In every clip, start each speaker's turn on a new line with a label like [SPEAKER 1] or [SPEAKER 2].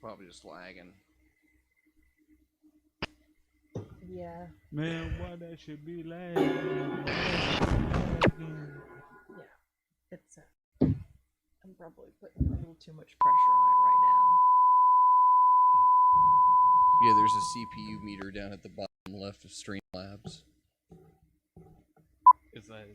[SPEAKER 1] Probably just lagging.
[SPEAKER 2] Yeah.
[SPEAKER 3] Man, why that should be lagging?
[SPEAKER 2] Yeah. It's. I'm probably putting a little too much pressure on it right
[SPEAKER 1] Yeah, there's a CPU meter down at the bottom left of Streamlabs.
[SPEAKER 3] Is that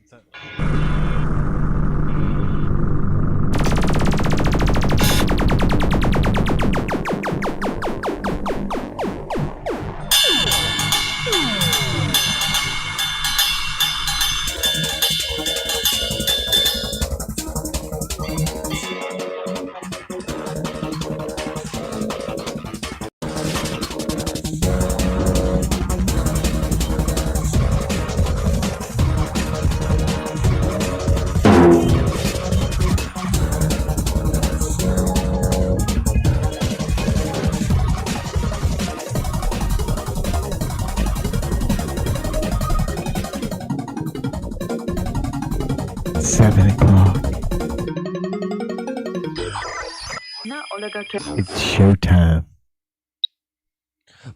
[SPEAKER 4] It's showtime.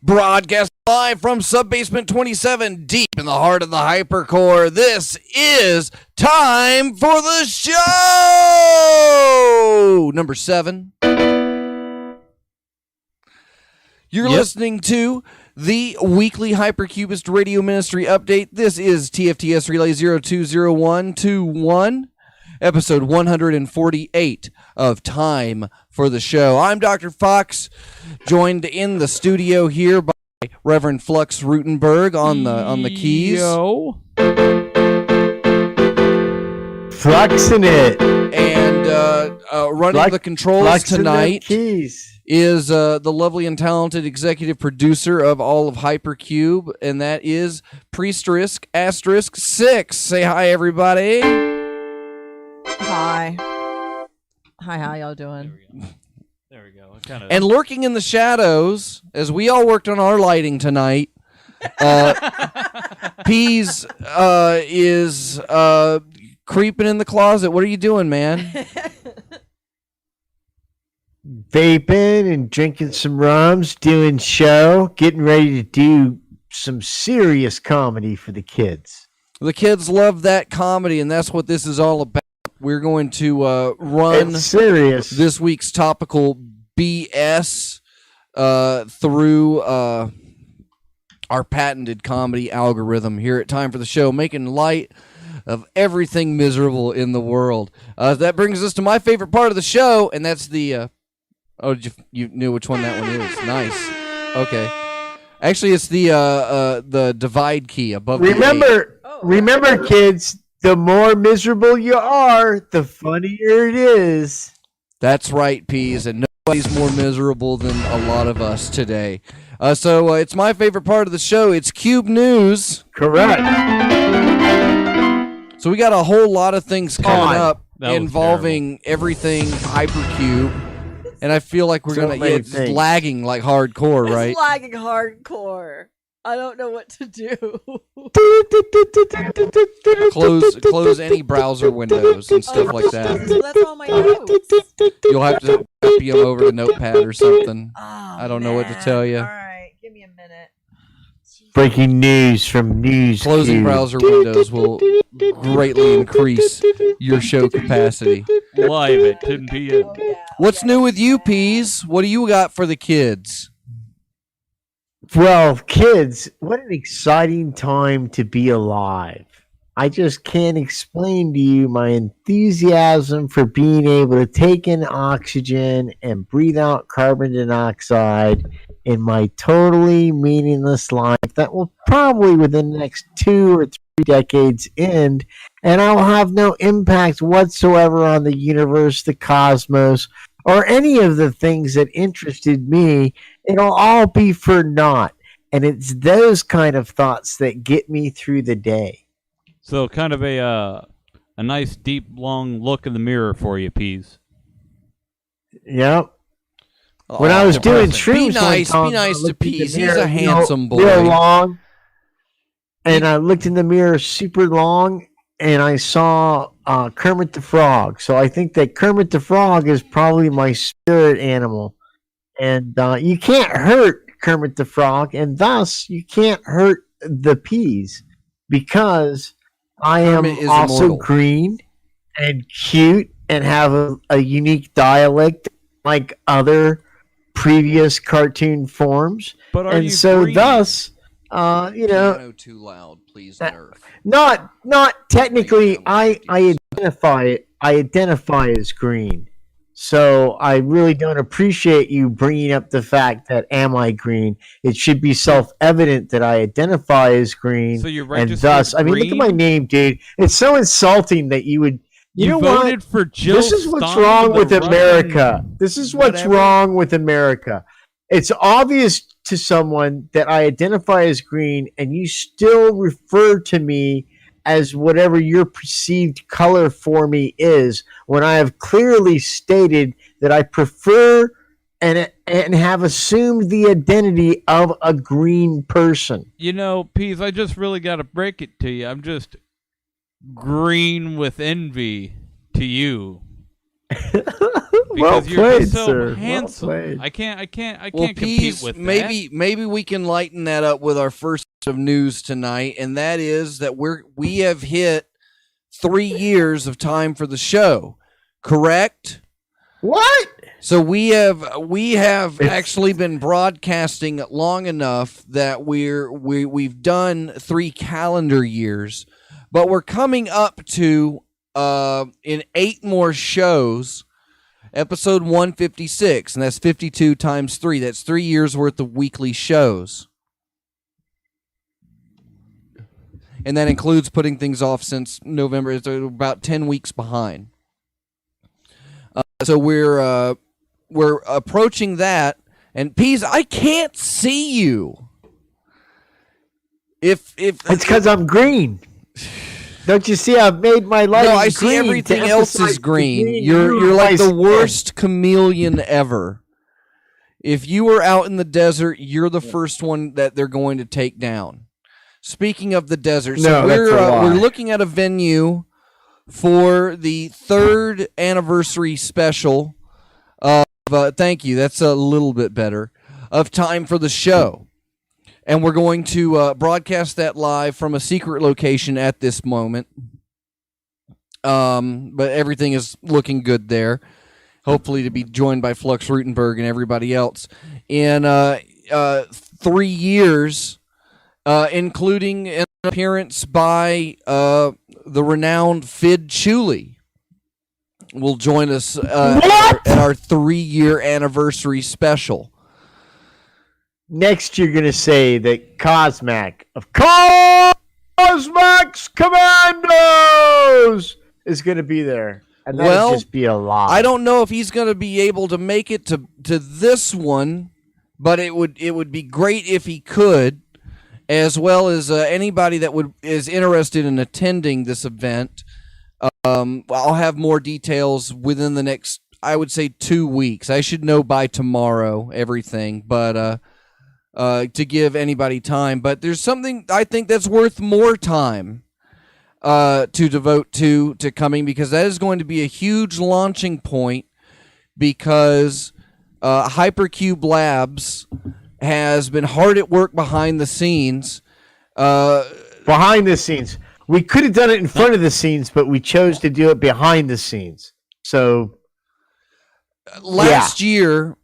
[SPEAKER 1] Broadcast live from Subbasement 27, deep in the heart of the Hypercore. This is time for the show! Number 7. You're listening to the weekly Hypercubist Radio Ministry update. This is TFTS Relay 020121, episode 148 of Time for the Show. I'm Dr. Fox, joined in the studio here by Reverend Flux Rutenberg on the keys.
[SPEAKER 3] Yo.
[SPEAKER 4] Fluxing it.
[SPEAKER 1] And running the controls tonight
[SPEAKER 4] keys.
[SPEAKER 1] is the lovely and talented executive producer of all of Hypercube, and that is Priesterisk Asterisk 6. Say hi, everybody.
[SPEAKER 2] Hi. Hi, how y'all doing?
[SPEAKER 3] There we go. Kinda...
[SPEAKER 1] And lurking in the shadows, as we all worked on our lighting tonight, Pease is creeping in the closet. What are you doing, man?
[SPEAKER 4] Vaping and drinking some rums, doing show, getting ready to do some serious comedy for the kids.
[SPEAKER 1] The kids love that comedy, and that's what this is all about. We're going to run
[SPEAKER 4] It's serious.
[SPEAKER 1] this week's topical BS through our patented comedy algorithm here at Time for the Show, making light of everything miserable in the world. That brings us to my favorite part of the show, and that's the... you knew which one that one is. Nice. Okay. Actually, it's the divide key above
[SPEAKER 4] Remember, kids, the more miserable you are, the funnier it is.
[SPEAKER 1] That's right, Peas, and nobody's more miserable than a lot of us today. So it's my favorite part of the show. It's Cube News.
[SPEAKER 4] Correct.
[SPEAKER 1] So we got a whole lot of things coming up
[SPEAKER 3] That was
[SPEAKER 1] involving everything Hypercube, and I feel like we're gonna it's lagging like hardcore, right?
[SPEAKER 2] It's lagging hardcore. I don't know what to do.
[SPEAKER 1] Close any browser windows and stuff like that.
[SPEAKER 2] So that's all my notes.
[SPEAKER 1] You'll have to copy them over to Notepad or something.
[SPEAKER 2] Oh,
[SPEAKER 1] I don't know what to tell you.
[SPEAKER 2] All right, give me a minute.
[SPEAKER 4] Breaking news from News
[SPEAKER 1] Closing
[SPEAKER 4] Cube.
[SPEAKER 1] browser windows will greatly increase your show capacity.
[SPEAKER 3] Live at 10 p.m.
[SPEAKER 2] Oh, yeah.
[SPEAKER 1] What's new with you, Peas? What do you got for the kids?
[SPEAKER 4] Well, kids, what an exciting time to be alive. I just can't explain to you my enthusiasm for being able to take in oxygen and breathe out carbon dioxide in my totally meaningless life that will probably within the next 2 or 3 decades end, and I will have no impact whatsoever on the universe, the cosmos, or any of the things that interested me. It'll all be for naught. And it's those kind of thoughts that get me through the day.
[SPEAKER 3] So kind of a nice, deep, long look in the mirror for you, Peas.
[SPEAKER 4] Yep. When I was doing
[SPEAKER 1] Be
[SPEAKER 4] shrooms,
[SPEAKER 1] nice
[SPEAKER 4] one time, I
[SPEAKER 1] to
[SPEAKER 4] looked in the
[SPEAKER 1] Peas. He's
[SPEAKER 4] mirror,
[SPEAKER 1] a handsome boy.
[SPEAKER 4] real long, and I looked in the mirror super long, and I saw Kermit the Frog. So I think that Kermit the Frog is probably my spirit animal. and you can't hurt Kermit the Frog, and thus you can't hurt the peas because I am
[SPEAKER 1] Kermit is
[SPEAKER 4] also
[SPEAKER 1] immortal.
[SPEAKER 4] green and cute and have a unique dialect like other previous cartoon forms,
[SPEAKER 3] But are
[SPEAKER 4] and
[SPEAKER 3] you
[SPEAKER 4] so
[SPEAKER 3] green?
[SPEAKER 4] thus, you know,
[SPEAKER 1] Piano too loud, please, Nerf.
[SPEAKER 4] not technically.
[SPEAKER 1] Right now,
[SPEAKER 4] I identify as green. So I really don't appreciate you bringing up the fact that am I green? It should be self-evident that I identify as green,
[SPEAKER 3] So you're
[SPEAKER 4] and
[SPEAKER 3] registered
[SPEAKER 4] thus, I mean, look at my
[SPEAKER 3] green?
[SPEAKER 4] name, dude. It's so insulting that you would. You know what?
[SPEAKER 3] voted for Jill
[SPEAKER 4] This is what's
[SPEAKER 3] Stein,
[SPEAKER 4] wrong
[SPEAKER 3] the
[SPEAKER 4] with
[SPEAKER 3] Russian
[SPEAKER 4] America. This is what's
[SPEAKER 3] whatever.
[SPEAKER 4] wrong with America. It's obvious to someone that I identify as green, and you still refer to me as whatever your perceived color for me is, when I have clearly stated that I prefer and have assumed the identity of a green person.
[SPEAKER 3] You know, Peas, I just really got to break it to you. I'm just green with envy to you.
[SPEAKER 4] Well
[SPEAKER 3] Because you're
[SPEAKER 4] played,
[SPEAKER 3] just so
[SPEAKER 4] sir. Well
[SPEAKER 3] handsome.
[SPEAKER 4] played.
[SPEAKER 3] I can't
[SPEAKER 1] Well,
[SPEAKER 3] compete
[SPEAKER 1] Peas,
[SPEAKER 3] with
[SPEAKER 1] maybe we can lighten that up with our first of news tonight, and that is that we have hit 3 years of time for the show. Correct?
[SPEAKER 4] What?
[SPEAKER 1] So we have actually been broadcasting long enough that we've done 3 calendar years, but we're coming up to in 8 more shows, episode 156, and that's 52 times 3. That's 3 years worth of weekly shows. And that includes putting things off since November. It's about 10 weeks behind. So we're approaching that. And Peas, I can't see you. If
[SPEAKER 4] It's because I'm green. Don't you see? I've made my life.
[SPEAKER 1] no, I see everything else is green. You're like the worst chameleon ever. If you were out in the desert, you're the first one that they're going to take down. Speaking of the desert, so
[SPEAKER 4] No, that's a lie.
[SPEAKER 1] we're looking at a venue for the 3rd anniversary special of thank you, that's a little bit better, of Time for the Show. And we're going to broadcast that live from a secret location at this moment. But everything is looking good there. Hopefully to be joined by Flux Rutenberg and everybody else in 3 years, including an appearance by the renowned Fid Chuli. Will join us at our 3-year anniversary special.
[SPEAKER 4] Next, you're going to say that Cosmac of Cosmac's Commandos is going to be there. And that'll
[SPEAKER 1] Well,
[SPEAKER 4] just be a lie.
[SPEAKER 1] I don't know if he's going to be able to make it to this one, but it would be great if he could, as well as anybody that is interested in attending this event. I'll have more details within the next, I would say, 2 weeks. I should know by tomorrow everything, but to give anybody time. But there's something I think that's worth more time to devote to coming, because that is going to be a huge launching point, because Hypercube Labs has been hard at work behind the scenes.
[SPEAKER 4] Behind the scenes. We could have done it in front of the scenes, but we chose to do it behind the scenes. So,
[SPEAKER 1] Last year,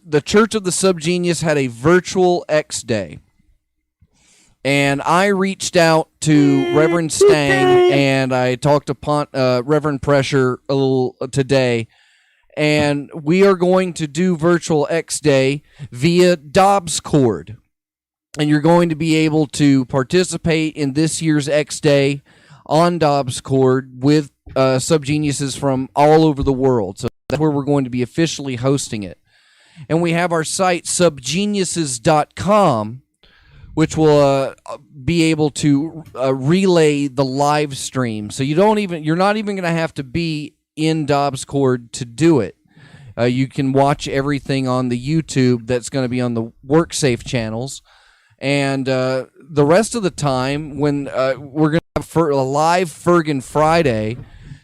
[SPEAKER 1] the Church of the Subgenius had a virtual X Day. And I reached out to Reverend Stang, and I talked to Reverend Pressure a little today. And we are going to do virtual X Day via Dobscord. And you're going to be able to participate in this year's X Day on Dobscord with Subgeniuses from all over the world. So that's where we're going to be officially hosting it. And we have our site, subgeniuses.com, which will be able to relay the live stream. So you're not even going to have to be in Dobscord to do it. You can watch everything on the YouTube that's going to be on the WorkSafe channels. And the rest of the time, when we're going to have a live Fergan Friday,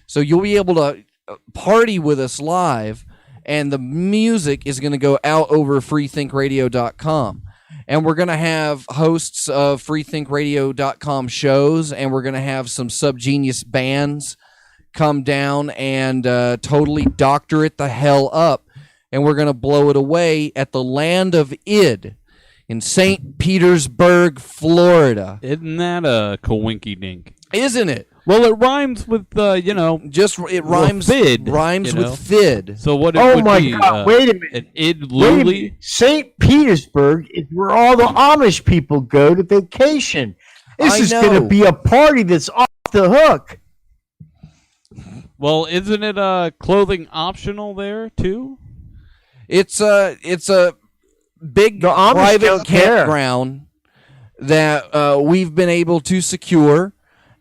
[SPEAKER 1] so you'll be able to party with us live. and the music is going to go out over freethinkradio.com. And we're going to have hosts of freethinkradio.com shows, and we're going to have some Subgenius bands come down and totally doctor it the hell up. And we're going to blow it away at the Land of Id in St. Petersburg, Florida.
[SPEAKER 3] Isn't that a coinky dink?
[SPEAKER 1] Isn't it?
[SPEAKER 3] Well, it rhymes with
[SPEAKER 1] Just it rhymes
[SPEAKER 3] fid,
[SPEAKER 1] rhymes
[SPEAKER 3] you know?
[SPEAKER 1] with fid.
[SPEAKER 3] So what it
[SPEAKER 4] Oh
[SPEAKER 3] would
[SPEAKER 4] my
[SPEAKER 3] be?
[SPEAKER 4] God! Wait a minute.
[SPEAKER 3] An id
[SPEAKER 4] Wait a
[SPEAKER 3] luli.
[SPEAKER 4] minute. St. Petersburg is where all the Amish people go to vacation. This
[SPEAKER 1] I
[SPEAKER 4] is
[SPEAKER 1] know.
[SPEAKER 4] going to be a party that's off the hook.
[SPEAKER 3] Well, isn't it clothing optional there too?
[SPEAKER 1] It's a big
[SPEAKER 4] The Amish
[SPEAKER 1] private
[SPEAKER 4] don't care.
[SPEAKER 1] campground that we've been able to secure,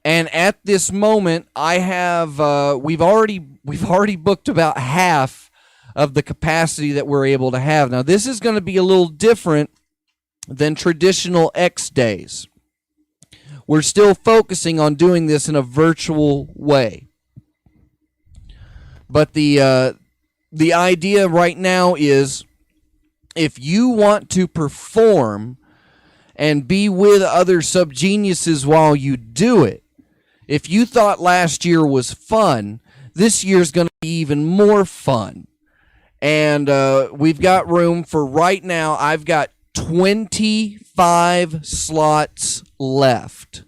[SPEAKER 1] and at this moment, I have we've already booked about half of the capacity that we're able to have. Now, this is going to be a little different than traditional X days. We're still focusing on doing this in a virtual way, but the idea right now is, if you want to perform and be with other subgeniuses while you do it, if you thought last year was fun, this year's going to be even more fun. And we've got room for, right now, I've got 25 slots left.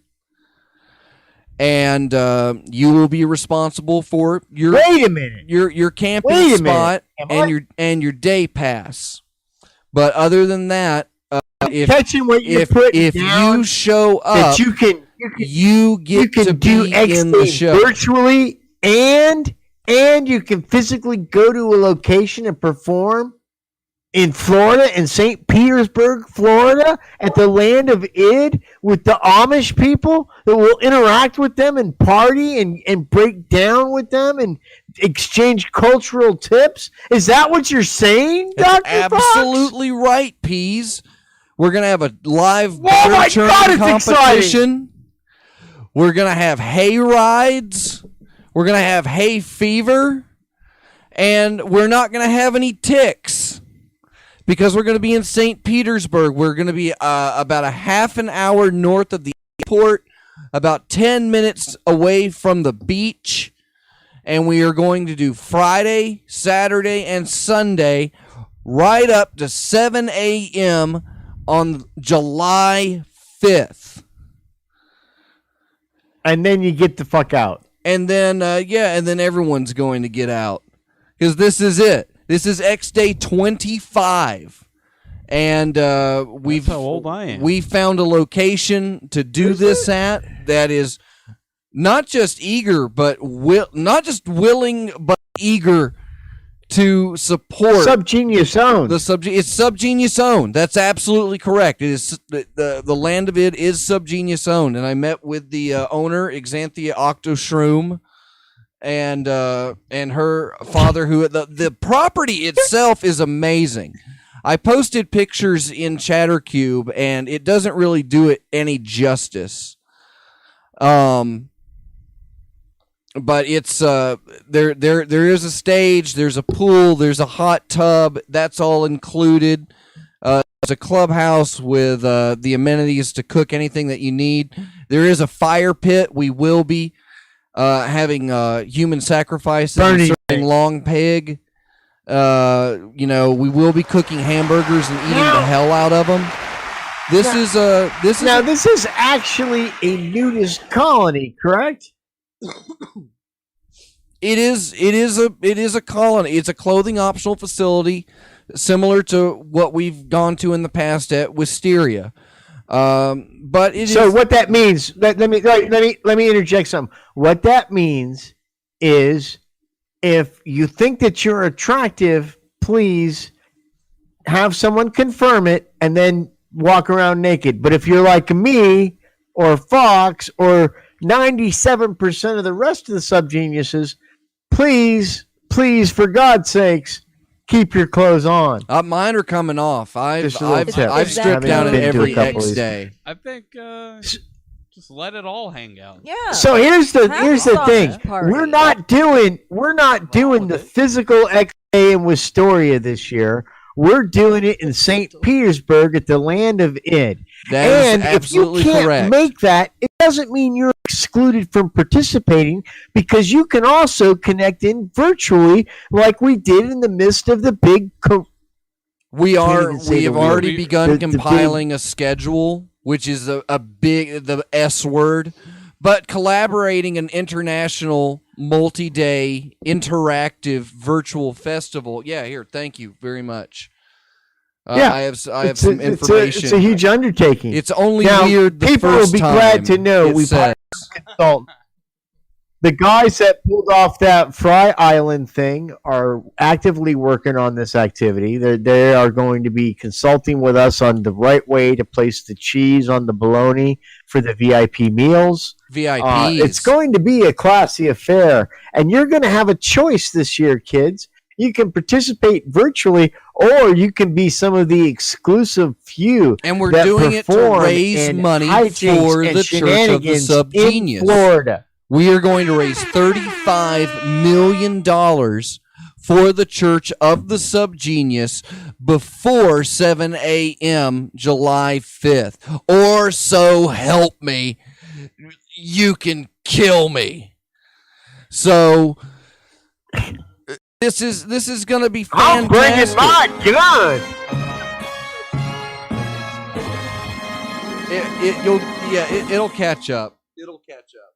[SPEAKER 1] And you will be responsible for your
[SPEAKER 4] Wait a minute.
[SPEAKER 1] your camping
[SPEAKER 4] Wait a
[SPEAKER 1] spot
[SPEAKER 4] minute.
[SPEAKER 1] and your day pass. But other than that, if
[SPEAKER 4] Catching what you're putting
[SPEAKER 1] if
[SPEAKER 4] down
[SPEAKER 1] you show
[SPEAKER 4] that
[SPEAKER 1] up,
[SPEAKER 4] you can
[SPEAKER 1] you get to
[SPEAKER 4] do
[SPEAKER 1] be
[SPEAKER 4] X
[SPEAKER 1] in the
[SPEAKER 4] Games
[SPEAKER 1] show.
[SPEAKER 4] virtually, and you can physically go to a location and perform in Florida, in St. Petersburg, Florida, at the Land of Id with the Amish people that will interact with them and party and break down with them and exchange cultural tips. Is that what you're saying,
[SPEAKER 1] That's
[SPEAKER 4] Dr. Fox?
[SPEAKER 1] absolutely right, Peas. We're gonna have a live
[SPEAKER 4] Oh my
[SPEAKER 1] butter churn
[SPEAKER 4] God, it's
[SPEAKER 1] competition. We're gonna have hay rides. We're gonna have hay fever, and we're not gonna have any ticks because we're gonna be in St. Petersburg. We're gonna be about a half an hour north of the airport, about 10 minutes away from the beach, and we are going to do Friday, Saturday, and Sunday right up to 7 a.m. on July 5th.
[SPEAKER 4] And then you get the fuck out.
[SPEAKER 1] And then, and then everyone's going to get out. Because this is it. This is X Day 25. And we've
[SPEAKER 3] how old I am.
[SPEAKER 1] We found a location to do this at that is not just eager, but not just willing, but eager to support
[SPEAKER 4] Subgenius owned.
[SPEAKER 1] it's Subgenius owned. That's absolutely correct. It is the Land of Id is Subgenius owned, and I met with the owner, Xanthia Octoshroom, and her father. Who the property itself is amazing. I posted pictures in Chattercube, and it doesn't really do it any justice. But it's there is a stage, there's a pool, there's a hot tub, that's all included. There's a clubhouse with the amenities to cook anything that you need. There is a fire pit. We will be having human sacrifices, and serving long pig. We will be cooking hamburgers and eating the hell out of them. This is
[SPEAKER 4] actually a nudist colony, correct?
[SPEAKER 1] It is a colony. It's a clothing optional facility, similar to what we've gone to in the past at Wisteria. But it
[SPEAKER 4] so
[SPEAKER 1] is,
[SPEAKER 4] what that means? Let me interject something. What that means is, if you think that you're attractive, please have someone confirm it and then walk around naked. But if you're like me or Fox or 97% of the rest of the subgeniuses, please, for God's sakes, keep your clothes on.
[SPEAKER 1] mine are coming off. I've
[SPEAKER 2] tip.
[SPEAKER 1] stripped
[SPEAKER 2] Is
[SPEAKER 1] down
[SPEAKER 2] that-
[SPEAKER 1] at every
[SPEAKER 2] Been to a
[SPEAKER 1] X
[SPEAKER 2] couple of these.
[SPEAKER 1] day.
[SPEAKER 3] I think just let it all hang out.
[SPEAKER 2] Yeah.
[SPEAKER 4] So here's the
[SPEAKER 2] Have a
[SPEAKER 4] thing.
[SPEAKER 2] sausage party.
[SPEAKER 4] We're not doing the physical X in Wistoria this year. We're doing it in St. Petersburg at the Land of Id.
[SPEAKER 1] That is
[SPEAKER 4] And if
[SPEAKER 1] absolutely
[SPEAKER 4] you can't
[SPEAKER 1] correct.
[SPEAKER 4] make that, it doesn't mean you're excluded from participating, because you can also connect in virtually like we did in the midst of the big
[SPEAKER 1] We
[SPEAKER 4] even say
[SPEAKER 1] have
[SPEAKER 4] the
[SPEAKER 1] already
[SPEAKER 3] word.
[SPEAKER 1] begun
[SPEAKER 4] The big-
[SPEAKER 1] compiling a schedule, which is the S word, but collaborating an international multi-day interactive virtual festival. Yeah, here, thank you very much.
[SPEAKER 4] Yeah,
[SPEAKER 1] I have
[SPEAKER 4] it's
[SPEAKER 1] some information.
[SPEAKER 4] It's a huge undertaking.
[SPEAKER 1] It's only
[SPEAKER 4] Now,
[SPEAKER 1] weird the
[SPEAKER 4] people
[SPEAKER 1] first
[SPEAKER 4] will be
[SPEAKER 1] time
[SPEAKER 4] glad to know
[SPEAKER 1] it
[SPEAKER 4] we've
[SPEAKER 1] says-
[SPEAKER 4] consult. The guys that pulled off that Fry Island thing are actively working on this activity. They are going to be consulting with us on the right way to place the cheese on the bologna for the VIP meals.
[SPEAKER 1] VIPs.
[SPEAKER 4] It's going to be a classy affair, and you're going to have a choice this year, kids. You can participate virtually, or you can be some of the exclusive few.
[SPEAKER 1] And we're
[SPEAKER 4] that
[SPEAKER 1] doing it to
[SPEAKER 4] perform
[SPEAKER 1] raise
[SPEAKER 4] in
[SPEAKER 1] money
[SPEAKER 4] hijinks
[SPEAKER 1] for
[SPEAKER 4] and
[SPEAKER 1] the Church of the
[SPEAKER 4] shenanigans
[SPEAKER 1] Subgenius.
[SPEAKER 4] in Florida.
[SPEAKER 1] We are going to raise $35 million for the Church of the Subgenius before 7 a.m. July 5th. Or so help me, you can kill me. So this is going to be
[SPEAKER 4] I'm
[SPEAKER 1] fantastic.
[SPEAKER 4] bringing my gun.
[SPEAKER 1] It'll catch up. It'll catch up.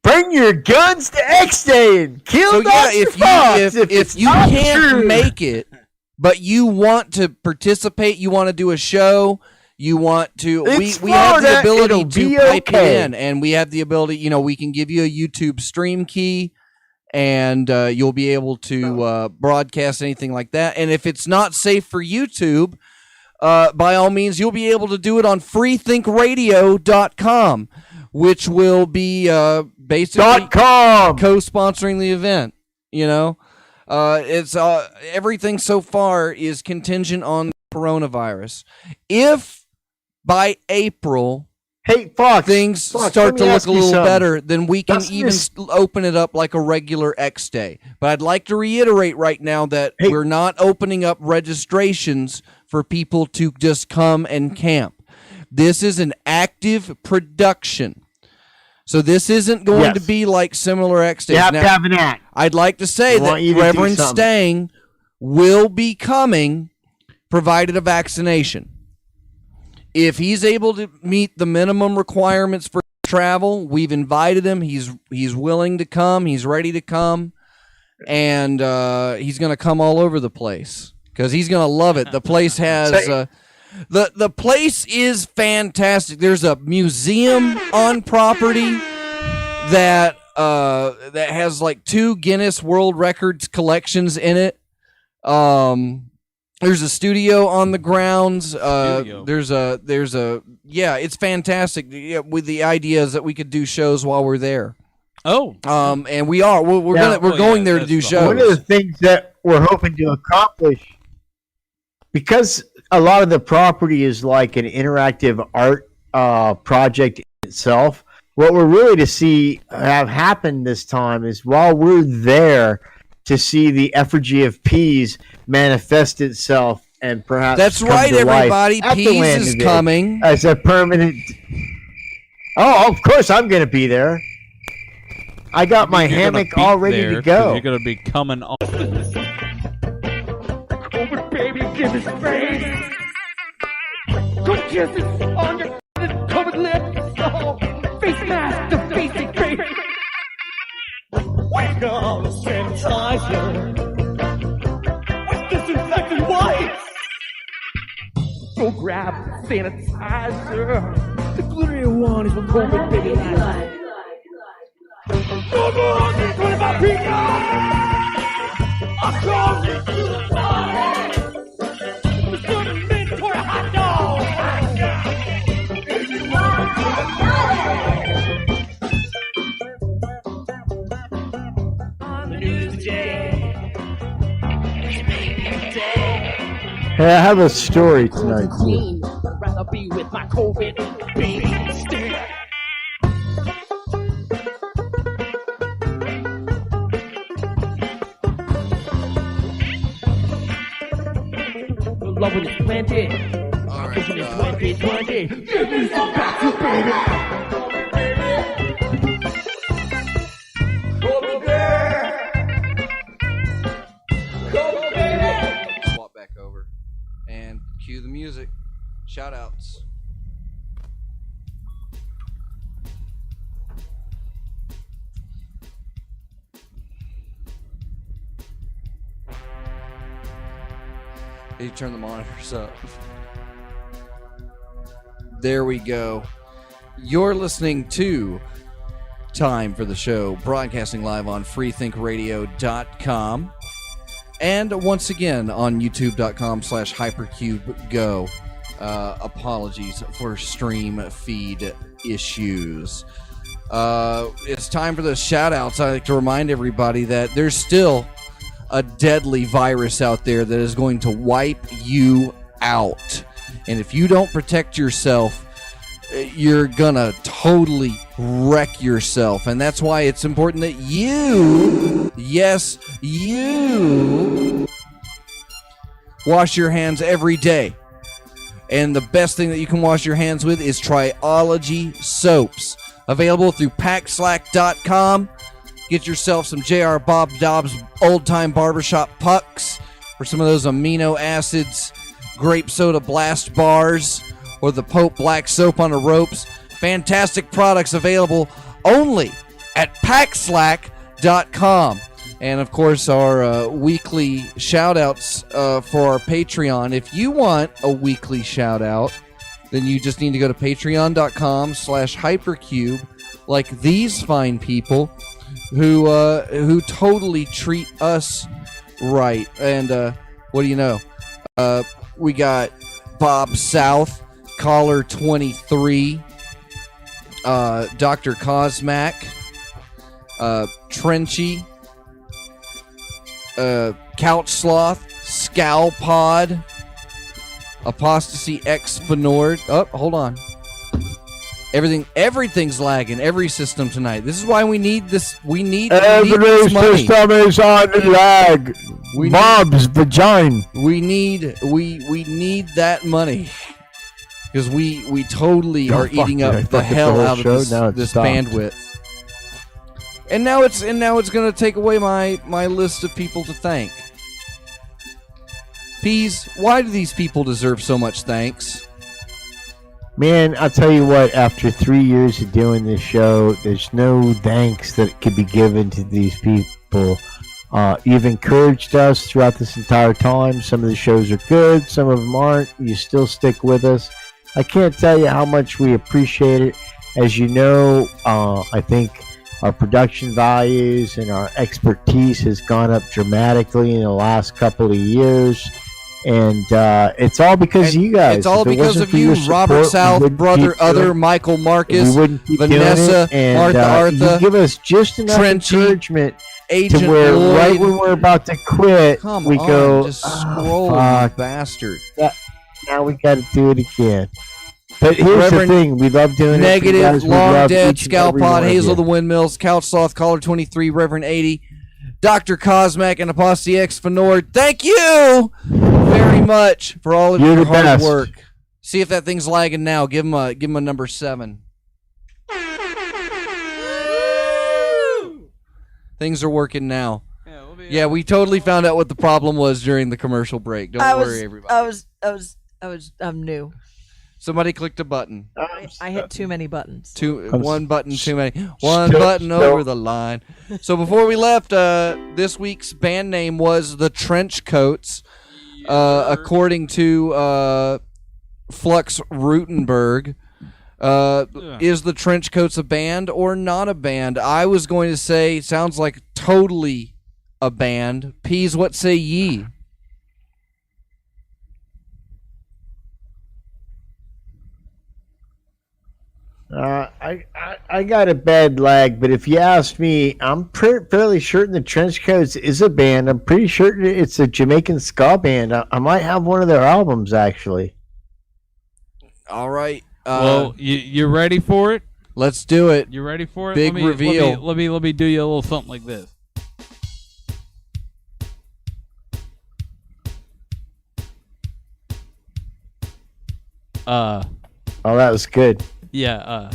[SPEAKER 4] Bring your guns to X Day and kill
[SPEAKER 1] So yeah,
[SPEAKER 4] Dr.
[SPEAKER 1] if
[SPEAKER 4] Fox
[SPEAKER 1] you if
[SPEAKER 4] it's
[SPEAKER 1] you
[SPEAKER 4] not
[SPEAKER 1] can't
[SPEAKER 4] true.
[SPEAKER 1] make it, but you want to participate, you want to do a show, you want to
[SPEAKER 4] It's
[SPEAKER 1] we have the
[SPEAKER 4] Florida,
[SPEAKER 1] ability
[SPEAKER 4] it'll
[SPEAKER 1] to
[SPEAKER 4] be
[SPEAKER 1] pipe
[SPEAKER 4] okay.
[SPEAKER 1] it in, and we have the ability, we can give you a YouTube stream key, and you'll be able to broadcast anything like that. And if it's not safe for YouTube, by all means, you'll be able to do it on freethinkradio.com, which will be basically
[SPEAKER 4] .com.
[SPEAKER 1] co-sponsoring the event. It's everything so far is contingent on coronavirus. If by April
[SPEAKER 4] Hey, Fox.
[SPEAKER 1] things
[SPEAKER 4] Fox,
[SPEAKER 1] start
[SPEAKER 4] let
[SPEAKER 1] to
[SPEAKER 4] me
[SPEAKER 1] look
[SPEAKER 4] ask
[SPEAKER 1] a
[SPEAKER 4] you
[SPEAKER 1] little
[SPEAKER 4] something.
[SPEAKER 1] better, then we can
[SPEAKER 4] Doesn't
[SPEAKER 1] even
[SPEAKER 4] this-
[SPEAKER 1] open it up like a regular X Day. But I'd like to reiterate right now that
[SPEAKER 4] Hey.
[SPEAKER 1] we're not opening up registrations for people to just come and camp. This is an active production. So this isn't going
[SPEAKER 4] Yes.
[SPEAKER 1] to be like similar X
[SPEAKER 4] You
[SPEAKER 1] Days.
[SPEAKER 4] have
[SPEAKER 1] Now,
[SPEAKER 4] to have an act.
[SPEAKER 1] I'd like to say
[SPEAKER 4] I
[SPEAKER 1] that
[SPEAKER 4] want you to do
[SPEAKER 1] Reverend
[SPEAKER 4] something.
[SPEAKER 1] Stang will be coming, provided a vaccination. If he's able to meet the minimum requirements for travel, we've invited him. He's willing to come. He's ready to come, and he's going to come all over the place because he's going to love it. The place has the place is fantastic. There's a museum on property that has like 2 Guinness World Records collections in it. There's a studio on the grounds.
[SPEAKER 3] Studio.
[SPEAKER 1] There's a it's fantastic. Yeah, with the ideas that we could do shows while we're there.
[SPEAKER 3] Oh,
[SPEAKER 1] And we are. We're
[SPEAKER 4] Yeah.
[SPEAKER 1] going there to
[SPEAKER 3] that's
[SPEAKER 1] do
[SPEAKER 3] the-
[SPEAKER 1] shows.
[SPEAKER 4] One of the things that we're hoping to accomplish, because a lot of the property is like an interactive art project itself, what we're really to see have happen this time is while we're there to see the effigy of Peas manifest itself and perhaps
[SPEAKER 1] That's
[SPEAKER 4] come
[SPEAKER 1] right,
[SPEAKER 4] to life
[SPEAKER 1] everybody.
[SPEAKER 4] at the
[SPEAKER 1] Peas
[SPEAKER 4] Land
[SPEAKER 1] is
[SPEAKER 4] of Id
[SPEAKER 1] coming.
[SPEAKER 4] as a permanent. Oh, of course I'm going to be there. I got my
[SPEAKER 3] you're gonna
[SPEAKER 4] hammock
[SPEAKER 3] be
[SPEAKER 4] all ready
[SPEAKER 3] there
[SPEAKER 4] to
[SPEAKER 3] 'cause
[SPEAKER 4] go.
[SPEAKER 3] You're gonna be coming on.
[SPEAKER 5] COVID baby, give us praise. Good kisses on your COVID lips. Oh, face mask, the basic grace. We got a sanitizer with disinfectant wipes. Go grab sanitizer. The glittery one is what COVID baby likes. Go on, 25 people. Across the side. We're gonna make for a hot dog. On the news today. It's baby day.
[SPEAKER 4] Hey, I have a story tonight. too.
[SPEAKER 5] Clean. I'd rather be with my COVID baby instead. love when it's planted.
[SPEAKER 1] All right.
[SPEAKER 5] Vision in 2020. Give me some passion, baby.
[SPEAKER 1] Swap back over and cue the music. Shout outs. You turn the monitors up. There we go. You're listening to Time for the Show, broadcasting live on freethinkradio.com and once again on youtube.com/hypercubego. Apologies for stream feed issues. It's time for the shout outs. I like to remind everybody that there's still a deadly virus out there that is going to wipe you out. And if you don't protect yourself, you're gonna totally wreck yourself. And that's why it's important that you, yes, you, wash your hands every day. And the best thing that you can wash your hands with is Triology soaps. Available through packslack.com. Get yourself some J.R. Bob Dobbs Old Time Barbershop pucks for some of those amino acids, grape soda blast bars, or the Pope Black Soap on the ropes. Fantastic products available only at packslack.com. And, of course, our weekly shout-outs for our Patreon. If you want a weekly shout-out, then you just need to go to patreon.com/hypercube, like these fine people who totally treat us right. And what do you know? We got Bob South, Caller 23, Dr. Cosmac, Trenchy, Couch Sloth, Scowl Pod, Apostasy X Fenord. Oh, hold on. Everything's lagging. Every system tonight. This is why we need this. We need
[SPEAKER 4] Every
[SPEAKER 1] this money.
[SPEAKER 4] system is on the lag. Bob's vagina.
[SPEAKER 1] We need that money because we totally are eating up the hell out of this bandwidth. And now it's going to take away my list of people to thank. Peas, why do these people deserve so much thanks?
[SPEAKER 4] Man, I'll tell you what, after 3 years of doing this show, there's no thanks that could be given to these people. You've encouraged us throughout this entire time. Some of the shows are good, some of them aren't. You still stick with us. I can't tell you how much we appreciate it. As you know, I think our production values and our expertise has gone up dramatically in the last couple of years. And it's all because of you guys.
[SPEAKER 1] It's all because of you, Robert South, Brother Other, Michael Marcus, Vanessa, Martha
[SPEAKER 4] You give us just enough
[SPEAKER 1] Trenchy,
[SPEAKER 4] encouragement
[SPEAKER 1] Agent
[SPEAKER 4] to where
[SPEAKER 1] Lloyd.
[SPEAKER 4] right when we're about to quit, we go,
[SPEAKER 1] just scroll,
[SPEAKER 4] fuck,
[SPEAKER 1] you bastard.
[SPEAKER 4] now we got to do it again. But here's
[SPEAKER 1] Reverend
[SPEAKER 4] the thing, we love doing
[SPEAKER 1] Negative,
[SPEAKER 4] it. Negative,
[SPEAKER 1] Long Dead, Scalpod, Hazel the Windmills, Couch Sloth, Caller 23, Reverend 80, Dr. Cosmac, and Apostasy X Fenord. Thank you very much for all of your hard
[SPEAKER 4] best.
[SPEAKER 1] work. See if that thing's lagging now. Give him a number 7. Things are working now. Yeah, we totally found out what the problem was during the commercial break. Don't worry, everybody.
[SPEAKER 2] I'm new.
[SPEAKER 1] Somebody clicked a button.
[SPEAKER 2] I hit too many buttons.
[SPEAKER 1] One button too many. One button over the line. So before we left, this week's band name was the Trench Coats. According to Flux Rutenberg, is the Trench Coats a band or not a band? I was going to say sounds like totally a band. Peas, what say ye?
[SPEAKER 4] I got a bad lag, but if you ask me, I'm fairly certain the Trench Coats is a band. I'm pretty certain it's a Jamaican ska band. I might have one of their albums, actually.
[SPEAKER 1] All right.
[SPEAKER 3] Well, you ready for it?
[SPEAKER 1] Let's do it.
[SPEAKER 3] You ready for it?
[SPEAKER 1] Big reveal.
[SPEAKER 3] Let me do you a little something like this.
[SPEAKER 4] Oh, that was good.
[SPEAKER 3] Yeah.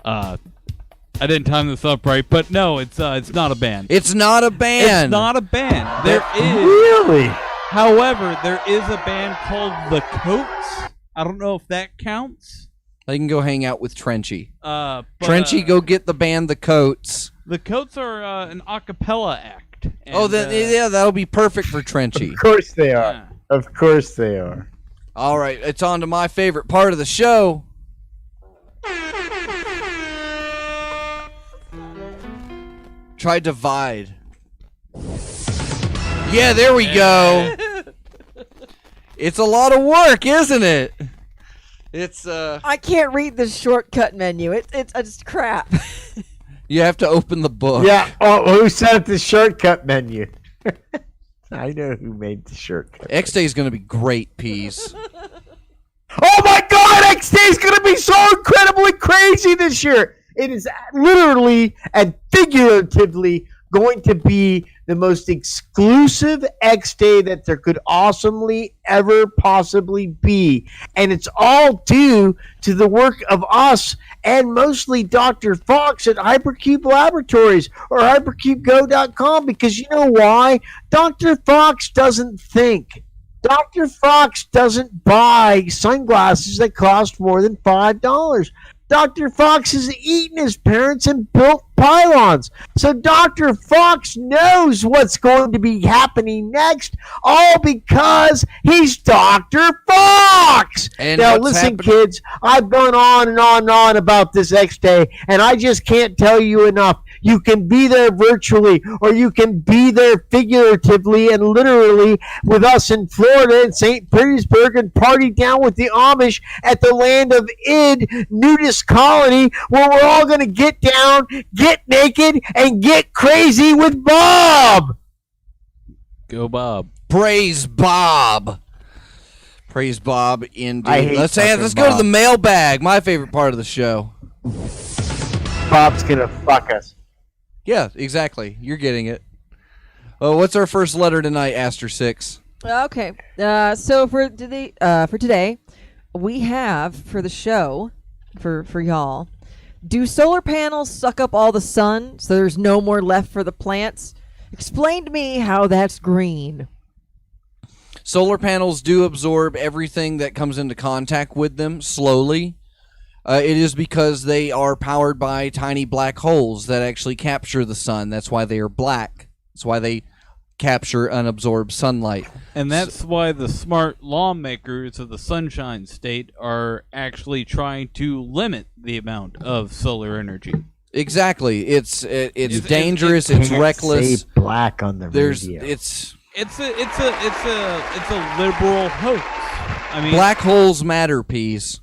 [SPEAKER 3] I didn't time this up right, but no, it's not a band.
[SPEAKER 1] It's not a band.
[SPEAKER 3] It's not a band. There is.
[SPEAKER 4] Really?
[SPEAKER 3] However, there is a band called The Coats. I don't know if that counts.
[SPEAKER 1] They can go hang out with Trenchy.
[SPEAKER 3] But,
[SPEAKER 1] Trenchy, go get the band The Coats.
[SPEAKER 3] The Coats are an a cappella act.
[SPEAKER 1] Oh, then yeah, that'll be perfect for Trenchy.
[SPEAKER 4] Of course they are.
[SPEAKER 3] Yeah.
[SPEAKER 4] Of course they are.
[SPEAKER 1] All right, it's on to my favorite part of the show. Try divide. Yeah, there we go. It's a lot of work, isn't it? It's
[SPEAKER 2] I can't read the shortcut menu. It's just crap.
[SPEAKER 1] you have to open the book.
[SPEAKER 4] Yeah. Oh, who set up the shortcut menu? I know who made the shortcut.
[SPEAKER 1] X Day is going to be great, Peas.
[SPEAKER 4] Oh my God! X Day is going to be so incredibly crazy this year. It is literally and figuratively going to be the most exclusive X Day that there could awesomely ever possibly be. And it's all due to the work of us and mostly Dr. Fox at Hypercube Laboratories or hypercubego.com, because you know why? Dr. Fox doesn't think. Dr. Fox doesn't buy sunglasses that cost more than $5. Dr. Fox has eaten his parents and built pylons. So Dr. Fox knows what's going to be happening next, all because he's Dr. Fox.
[SPEAKER 1] And
[SPEAKER 4] now,
[SPEAKER 1] what's
[SPEAKER 4] listen,
[SPEAKER 1] happening-
[SPEAKER 4] kids, I've gone on and on and on about this X Day, and I just can't tell you enough. You can be there virtually, or you can be there figuratively and literally with us in Florida and St. Petersburg and party down with the Amish at the Land of Id nudist colony, where we're all going to get down, get naked, and get crazy with Bob.
[SPEAKER 3] Go Bob.
[SPEAKER 1] Praise Bob. Praise Bob indeed.
[SPEAKER 4] I hate
[SPEAKER 1] Let's
[SPEAKER 4] fucking
[SPEAKER 1] go to
[SPEAKER 4] Bob.
[SPEAKER 1] the mailbag, my favorite part of the show.
[SPEAKER 4] Bob's going to fuck us.
[SPEAKER 1] Yeah, exactly. You're getting it. Oh, what's our first letter tonight, Aster 6?
[SPEAKER 2] Okay. So for today, we have for the show for y'all. Do solar panels suck up all the sun so there's no more left for the plants? Explain to me how that's green.
[SPEAKER 1] Solar panels do absorb everything that comes into contact with them slowly. It is because they are powered by tiny black holes that actually capture the sun. That's why they are black. That's why they capture unabsorbed sunlight.
[SPEAKER 3] And that's why the smart lawmakers of the Sunshine State are actually trying to limit the amount of solar energy.
[SPEAKER 1] Exactly. It's
[SPEAKER 3] It's-
[SPEAKER 1] dangerous. It's
[SPEAKER 4] Can't
[SPEAKER 1] reckless.
[SPEAKER 4] say black on the
[SPEAKER 1] There's
[SPEAKER 4] radio.
[SPEAKER 1] it's
[SPEAKER 3] It's a liberal hoax. I mean,
[SPEAKER 1] black holes matter, Peas.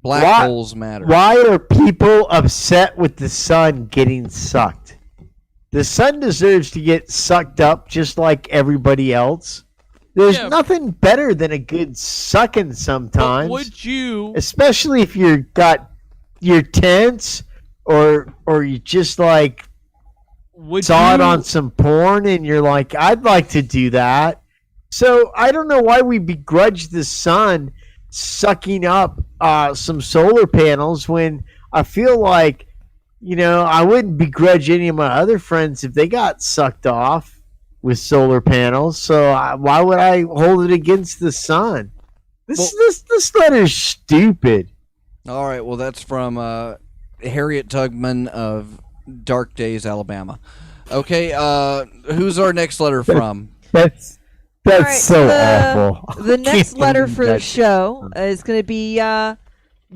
[SPEAKER 1] Black
[SPEAKER 4] Why-
[SPEAKER 1] holes matter.
[SPEAKER 4] Why are people upset with the sun getting sucked? The sun deserves to get sucked up just like everybody else. There's
[SPEAKER 3] Yeah.
[SPEAKER 4] nothing better than a good sucking
[SPEAKER 3] but
[SPEAKER 4] sometimes,
[SPEAKER 3] would you?
[SPEAKER 4] especially if you're tense or you just like
[SPEAKER 3] Would
[SPEAKER 4] saw it
[SPEAKER 3] you-
[SPEAKER 4] on some porn and you're like, I'd like to do that. So I don't know why we begrudge the sun sucking up some solar panels when I feel like, I wouldn't begrudge any of my other friends if they got sucked off with solar panels. So why would I hold it against the sun? This letter's stupid.
[SPEAKER 1] All right. Well, that's from Harriet Tugman of Dark Days, Alabama. Okay. Who's our next letter from?
[SPEAKER 4] That's
[SPEAKER 2] All right,
[SPEAKER 4] so awful.
[SPEAKER 2] The next
[SPEAKER 4] Can't
[SPEAKER 2] letter
[SPEAKER 4] believe
[SPEAKER 2] for the
[SPEAKER 4] that.
[SPEAKER 2] show is going to be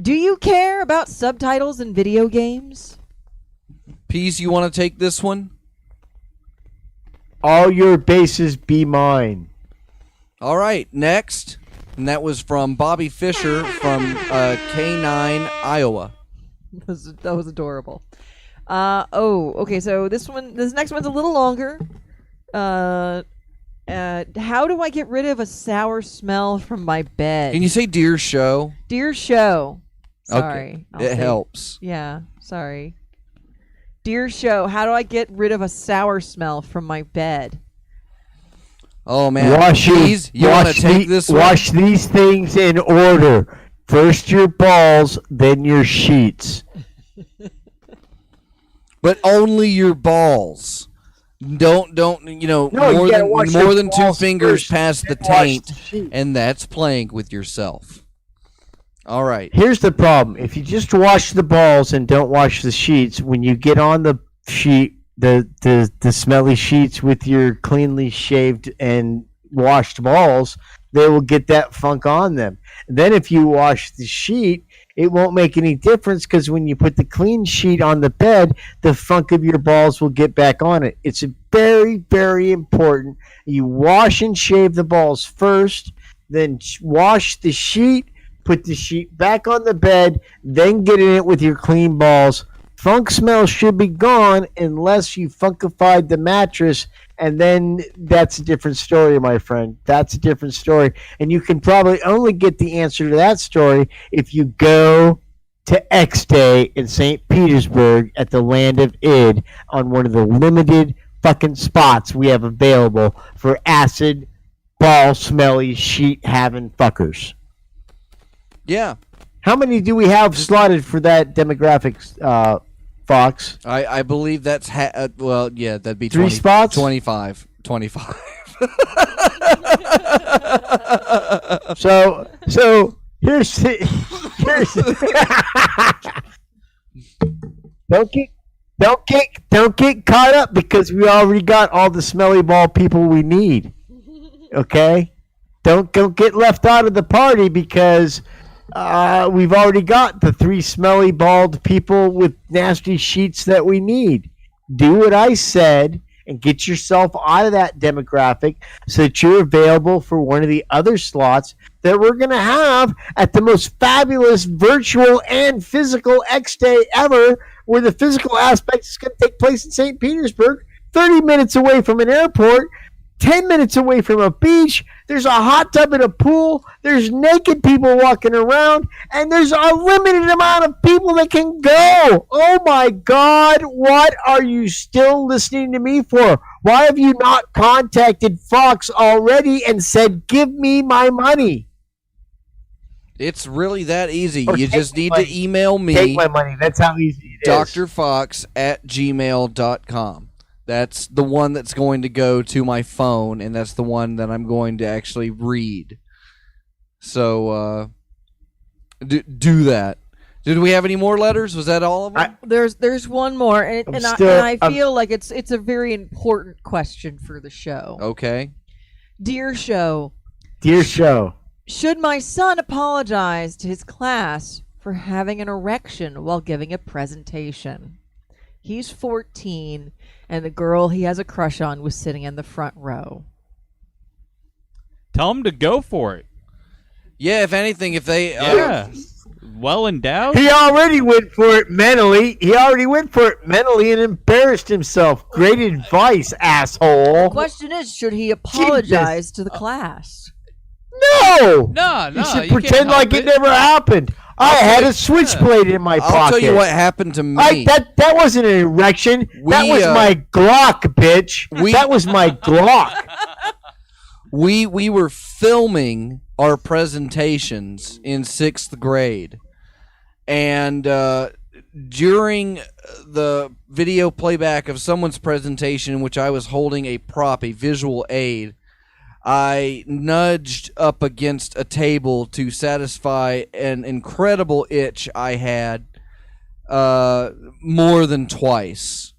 [SPEAKER 2] do you care about subtitles in video games?
[SPEAKER 1] Peas, you want to take this one?
[SPEAKER 4] All your bases be mine.
[SPEAKER 1] All right. Next, and that was from Bobby Fisher from K9, Iowa.
[SPEAKER 2] That was adorable. Okay. So this next one's a little longer. How do I get rid of a sour smell from my bed?
[SPEAKER 1] Can you say "Dear Show"?
[SPEAKER 2] Dear show. Sorry. I'll
[SPEAKER 1] It
[SPEAKER 2] say-
[SPEAKER 1] helps.
[SPEAKER 2] Yeah, sorry. Dear show, how do I get rid of a sour smell from my bed?
[SPEAKER 1] Oh man,
[SPEAKER 4] Wash
[SPEAKER 1] please, you want to take this one?
[SPEAKER 4] Wash these things in order. First your balls, then your sheets.
[SPEAKER 1] But only your balls. Don't
[SPEAKER 4] No, you gotta wash
[SPEAKER 1] more
[SPEAKER 4] your
[SPEAKER 1] than two
[SPEAKER 4] balls
[SPEAKER 1] fingers
[SPEAKER 4] first,
[SPEAKER 1] past the
[SPEAKER 4] then wash
[SPEAKER 1] taint,
[SPEAKER 4] the sheet.
[SPEAKER 1] and that's playing with yourself. All right.
[SPEAKER 4] Here's the problem. If you just wash the balls and don't wash the sheets, when you get on the sheet, the smelly sheets with your cleanly shaved and washed balls, they will get that funk on them. Then if you wash the sheet, it won't make any difference because when you put the clean sheet on the bed, the funk of your balls will get back on it. It's very, very important. You wash and shave the balls first, then wash the sheet, put the sheet back on the bed, then get in it with your clean balls. Funk smell should be gone unless you funkified the mattress, and then that's a different story, my friend. That's a different story. And you can probably only get the answer to that story if you go to X Day in St. Petersburg at the Land of Id on one of the limited fucking spots we have available for acid, ball smelly, sheet having fuckers.
[SPEAKER 1] Yeah.
[SPEAKER 4] How many do we have slotted for that demographic, Fox?
[SPEAKER 1] I believe that's well, yeah, that'd be
[SPEAKER 4] 3 spots?
[SPEAKER 1] 25. 25.
[SPEAKER 4] So here's don't get caught up because we already got all the smelly ball people we need. Okay? Don't get left out of the party because we've already got the 3 smelly bald people with nasty sheets that we need. Do what I said and get yourself out of that demographic so that you're available for one of the other slots that we're going to have at the most fabulous virtual and physical X Day ever, where the physical aspect is going to take place in St. Petersburg, 30 minutes away from an airport, 10 minutes away from a beach. There's a hot tub and a pool. There's naked people walking around. And there's a limited amount of people that can go. Oh my God. What are you still listening to me for? Why have you not contacted Fox already and said, give me my money?
[SPEAKER 1] It's really that easy.
[SPEAKER 4] Or
[SPEAKER 1] You
[SPEAKER 4] take
[SPEAKER 1] just
[SPEAKER 4] my
[SPEAKER 1] need
[SPEAKER 4] money.
[SPEAKER 1] to email me,
[SPEAKER 4] Take my money. That's how easy it is.
[SPEAKER 1] drfox@gmail.com. That's the one that's going to go to my phone, and that's the one that I'm going to actually read. So, do that. Did we have any more letters? Was that all of them?
[SPEAKER 2] There's one more, and I feel like it's a very important question for the show.
[SPEAKER 1] Okay.
[SPEAKER 2] Dear show,
[SPEAKER 4] Should
[SPEAKER 2] my son apologize to his class for having an erection while giving a presentation? He's 14, and the girl he has a crush on was sitting in the front row.
[SPEAKER 3] Tell them to go for it.
[SPEAKER 1] Yeah, if anything, if they...
[SPEAKER 3] Yeah. Well endowed.
[SPEAKER 4] He already went for it mentally. And embarrassed himself. Great advice, asshole.
[SPEAKER 2] The question is, should he apologize to the class?
[SPEAKER 4] No!
[SPEAKER 3] No,
[SPEAKER 4] You should
[SPEAKER 3] you can't
[SPEAKER 4] pretend like
[SPEAKER 3] help
[SPEAKER 4] it never happened. I had a switchblade in my pocket.
[SPEAKER 1] I'll tell you what happened to me.
[SPEAKER 4] That wasn't an erection. That was my Glock, bitch. That was my Glock.
[SPEAKER 1] We were filming our presentations in 6th grade, and during the video playback of someone's presentation in which I was holding a prop, a visual aid, I nudged up against a table to satisfy an incredible itch I had more than twice.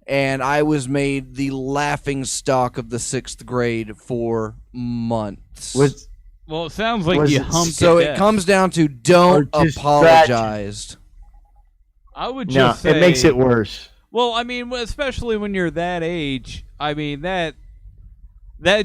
[SPEAKER 1] And I was made the laughing stock of the 6th grade for months.
[SPEAKER 3] Well, it sounds like
[SPEAKER 4] Was
[SPEAKER 3] you
[SPEAKER 4] it-
[SPEAKER 3] humped
[SPEAKER 1] So
[SPEAKER 3] to
[SPEAKER 1] it
[SPEAKER 3] death.
[SPEAKER 1] comes down to don't
[SPEAKER 4] Or just
[SPEAKER 1] apologize.
[SPEAKER 3] I would
[SPEAKER 4] No,
[SPEAKER 3] just say
[SPEAKER 4] it makes it worse.
[SPEAKER 3] Well, I mean, especially when you're that age. I mean, that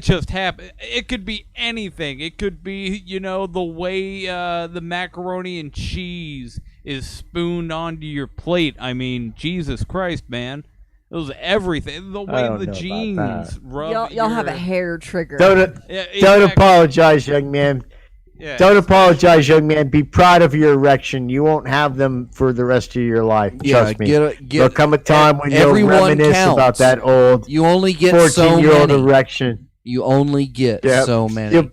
[SPEAKER 3] just happened. It could be anything. It could be, the way the macaroni and cheese is spooned onto your plate. I mean, Jesus Christ, man. It was everything. The way
[SPEAKER 4] don't
[SPEAKER 3] the
[SPEAKER 4] know about
[SPEAKER 3] jeans
[SPEAKER 4] that.
[SPEAKER 3] rub
[SPEAKER 2] Y'all have a
[SPEAKER 3] your-
[SPEAKER 2] hair trigger.
[SPEAKER 4] Don't
[SPEAKER 3] exactly.
[SPEAKER 4] apologize, young man.
[SPEAKER 3] Yeah,
[SPEAKER 4] Don't apologize, young man. Be proud of your erection. You won't have them for the rest of your life. Trust me. There'll come a time when you'll
[SPEAKER 1] everyone
[SPEAKER 4] reminisce
[SPEAKER 1] counts.
[SPEAKER 4] about that old
[SPEAKER 1] You only get so
[SPEAKER 4] 14-year-old
[SPEAKER 1] many.
[SPEAKER 4] erection.
[SPEAKER 1] You only get
[SPEAKER 4] Yep.
[SPEAKER 1] so many.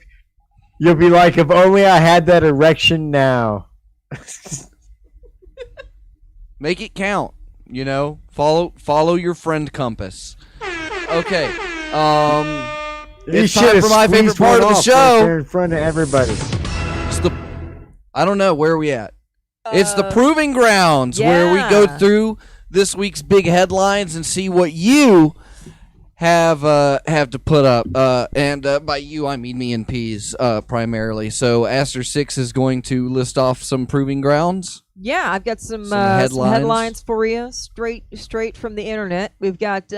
[SPEAKER 4] You'll be like, if only I had that erection now.
[SPEAKER 1] Make it count. You know, follow your friend compass. Okay. It's time for my favorite part of the show.
[SPEAKER 4] In front of everybody.
[SPEAKER 1] It's the, I don't know, where are we at? It's the Proving Grounds, where we go
[SPEAKER 2] yeah.
[SPEAKER 1] through this week's big headlines and see what you have to put up. And by you, I mean me and Peas primarily. So Aster 6 is going to list off some Proving Grounds.
[SPEAKER 2] Yeah, I've got some
[SPEAKER 1] headlines.
[SPEAKER 2] headlines for you, straight from the internet. We've got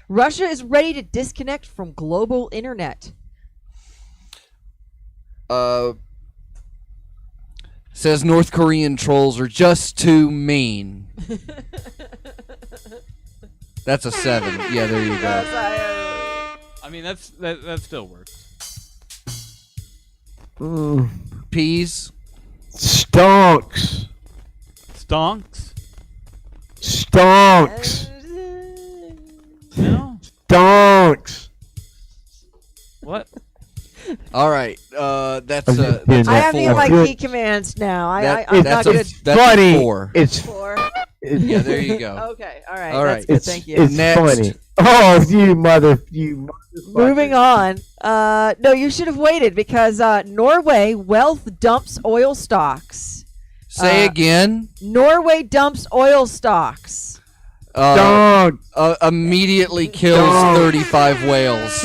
[SPEAKER 2] Russia is ready to disconnect from global internet.
[SPEAKER 1] Says North Korean trolls are just too mean. That's a 7. Yeah, there you go.
[SPEAKER 3] I mean, that still works.
[SPEAKER 1] Peas.
[SPEAKER 4] Stonks.
[SPEAKER 3] Stonks?
[SPEAKER 4] Stonks.
[SPEAKER 3] No?
[SPEAKER 4] Stonks.
[SPEAKER 3] What?
[SPEAKER 1] All right. That's
[SPEAKER 4] I'm
[SPEAKER 1] a
[SPEAKER 4] just kidding.
[SPEAKER 2] I have to get my
[SPEAKER 4] Good.
[SPEAKER 2] key commands now. I'm
[SPEAKER 1] that's
[SPEAKER 2] not
[SPEAKER 1] a
[SPEAKER 2] good.
[SPEAKER 1] that's
[SPEAKER 4] funny.
[SPEAKER 1] a 4.
[SPEAKER 4] It's
[SPEAKER 2] For
[SPEAKER 1] Yeah, there you go.
[SPEAKER 2] okay, all right,
[SPEAKER 1] All
[SPEAKER 2] that's
[SPEAKER 1] right.
[SPEAKER 2] good.
[SPEAKER 4] it's,
[SPEAKER 2] Thank you.
[SPEAKER 4] it's
[SPEAKER 1] Next.
[SPEAKER 4] funny. Oh, you motherfucker.
[SPEAKER 2] Moving on. No, you should have waited because Norway wealth dumps oil stocks.
[SPEAKER 1] Say again.
[SPEAKER 2] Norway dumps oil stocks.
[SPEAKER 4] Stonks.
[SPEAKER 1] Immediately kills
[SPEAKER 4] Dog.
[SPEAKER 1] 35 whales.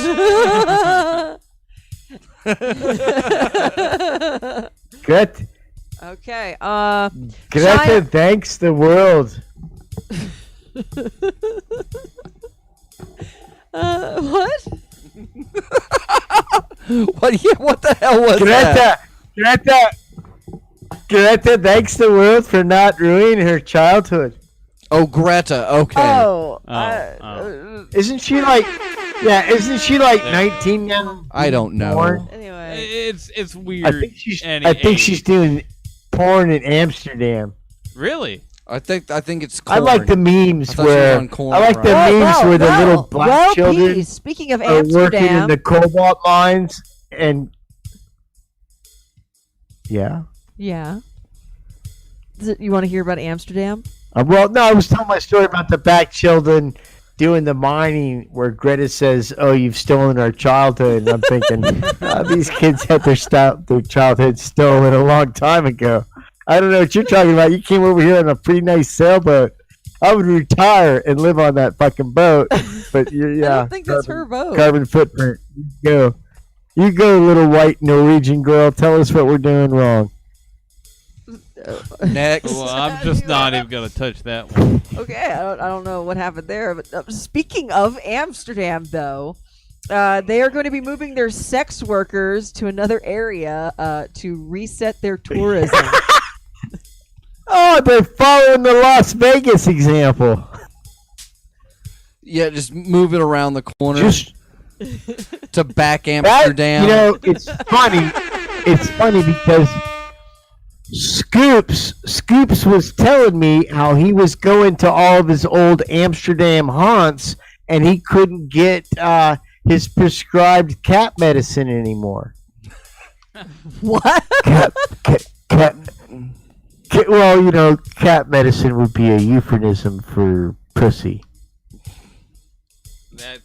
[SPEAKER 4] Good.
[SPEAKER 2] Okay.
[SPEAKER 4] Greta
[SPEAKER 2] China-
[SPEAKER 4] thanks the world.
[SPEAKER 2] What?
[SPEAKER 1] What? Yeah, what the hell was that?
[SPEAKER 4] Greta thanks the world for not ruining her childhood.
[SPEAKER 1] Oh, Greta. Okay.
[SPEAKER 2] Oh.
[SPEAKER 4] Isn't she like 19 now?
[SPEAKER 1] I don't know.
[SPEAKER 4] Porn?
[SPEAKER 2] Anyway.
[SPEAKER 3] It's weird.
[SPEAKER 4] I think she's
[SPEAKER 3] any
[SPEAKER 4] I think
[SPEAKER 3] age.
[SPEAKER 4] she's doing porn in Amsterdam.
[SPEAKER 3] Really?
[SPEAKER 1] I think it's.
[SPEAKER 4] I like the memes
[SPEAKER 1] I thought she was
[SPEAKER 4] where
[SPEAKER 1] on corn,
[SPEAKER 4] I like the
[SPEAKER 1] right?
[SPEAKER 4] memes where the little black children
[SPEAKER 2] Pete, speaking of
[SPEAKER 4] are working in
[SPEAKER 2] Amsterdam.
[SPEAKER 4] the cobalt mines and yeah.
[SPEAKER 2] Yeah. You want to hear about Amsterdam?
[SPEAKER 4] Well, no, I was telling my story about the black children doing the mining where Greta says, "Oh, you've stolen our childhood." And I'm thinking, these kids had their childhood stolen a long time ago. I don't know what you're talking about. You came over here on a pretty nice sailboat. I would retire and live on that fucking boat. But yeah,
[SPEAKER 2] I don't think that's her vote.
[SPEAKER 4] Carbon footprint. You go, little white Norwegian girl. Tell us what we're doing wrong.
[SPEAKER 1] Next.
[SPEAKER 3] Well, I'm just not even gonna touch that one.
[SPEAKER 2] Okay, I don't know what happened there. But speaking of Amsterdam, though, they are going to be moving their sex workers to another area to reset their tourism.
[SPEAKER 4] Oh, they're following the Las Vegas example.
[SPEAKER 1] Yeah, just move it around the corner
[SPEAKER 4] Just
[SPEAKER 1] to back
[SPEAKER 4] that,
[SPEAKER 1] Amsterdam.
[SPEAKER 4] it's funny. It's funny because Scoops was telling me how he was going to all of his old Amsterdam haunts and he couldn't get his prescribed cat medicine anymore.
[SPEAKER 2] What?
[SPEAKER 4] Well, cat medicine would be a euphemism for pussy.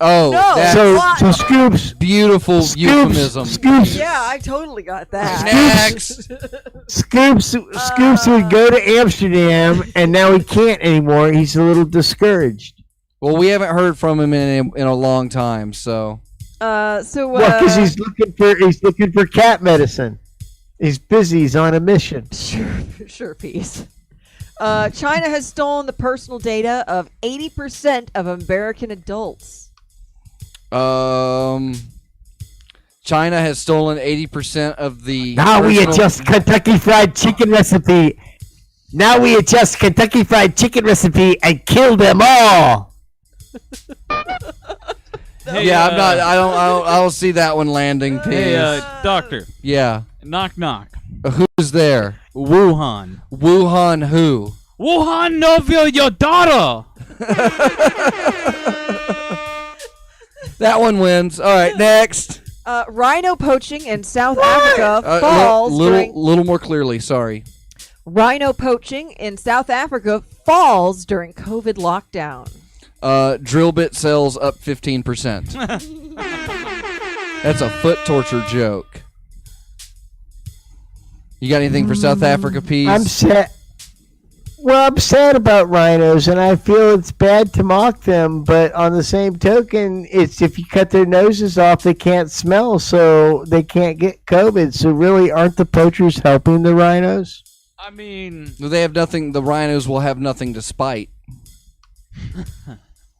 [SPEAKER 1] Oh,
[SPEAKER 2] No.
[SPEAKER 1] that's
[SPEAKER 4] So Scoops,
[SPEAKER 1] beautiful euphemism.
[SPEAKER 4] Scoops,
[SPEAKER 2] Yeah, I totally got that.
[SPEAKER 1] Next.
[SPEAKER 4] Scoops would go to Amsterdam, and now he can't anymore. He's a little discouraged.
[SPEAKER 1] Well, we haven't heard from him in a long time, so.
[SPEAKER 2] Well,
[SPEAKER 4] Because he's looking for cat medicine. He's busy. He's on a mission.
[SPEAKER 2] Sure, peace. China has stolen the personal data of 80% of American adults.
[SPEAKER 1] China has stolen 80% of the.
[SPEAKER 4] Now we
[SPEAKER 1] personal-
[SPEAKER 4] adjust Kentucky Fried Chicken recipe. Now we adjust Kentucky Fried Chicken recipe and kill them all.
[SPEAKER 3] Hey,
[SPEAKER 1] Yeah, I'm not. I don't see that one landing. Peas.
[SPEAKER 3] Hey, doctor.
[SPEAKER 1] Yeah.
[SPEAKER 3] Knock knock.
[SPEAKER 1] Who's there?
[SPEAKER 3] Wuhan.
[SPEAKER 1] Wuhan who?
[SPEAKER 3] Wuhan Novia, your daughter.
[SPEAKER 1] That one wins. All right, next.
[SPEAKER 2] Rhino poaching in South Africa falls during
[SPEAKER 1] Little more clearly. Sorry.
[SPEAKER 2] Rhino poaching in South Africa falls during COVID lockdown.
[SPEAKER 1] Drill bit sales up 15%. That's a foot torture joke. You got anything for South Africa, Peas?
[SPEAKER 4] I'm sad. Well, I'm sad about rhinos, and I feel it's bad to mock them. But on the same token, it's if you cut their noses off, they can't smell, so they can't get COVID. So really, aren't the poachers helping the rhinos?
[SPEAKER 3] I mean,
[SPEAKER 1] They have nothing. The rhinos will have nothing to spite.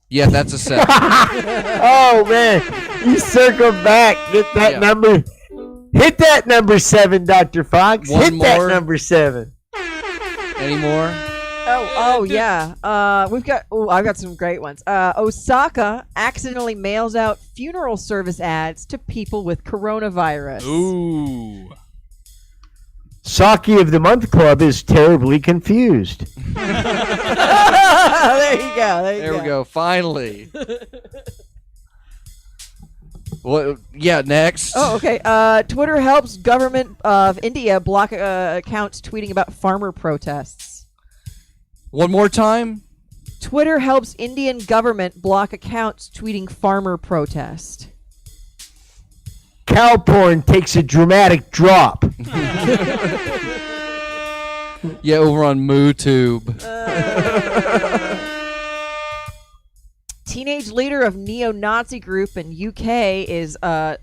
[SPEAKER 1] Yeah, that's a 7.
[SPEAKER 4] Oh man, you circle back. Get that
[SPEAKER 1] Yeah.
[SPEAKER 4] number. Hit that number 7, Dr. Fox.
[SPEAKER 1] One
[SPEAKER 4] Hit
[SPEAKER 1] more.
[SPEAKER 4] that number 7.
[SPEAKER 1] Any more?
[SPEAKER 2] Yeah. We've got. Oh, I've got some great ones. Osaka accidentally mails out funeral service ads to people with coronavirus.
[SPEAKER 3] ooh.
[SPEAKER 4] Saki of the Month Club is terribly confused.
[SPEAKER 2] There you go.
[SPEAKER 1] There we go. Finally. What? Yeah. Next.
[SPEAKER 2] Oh, okay. Twitter helps government of India block accounts tweeting about farmer protests.
[SPEAKER 1] One more time.
[SPEAKER 2] Twitter helps Indian government block accounts tweeting farmer protest.
[SPEAKER 4] Cow porn takes a dramatic drop.
[SPEAKER 1] Yeah, over on MooTube.
[SPEAKER 2] Teenage leader of neo-Nazi group in UK is on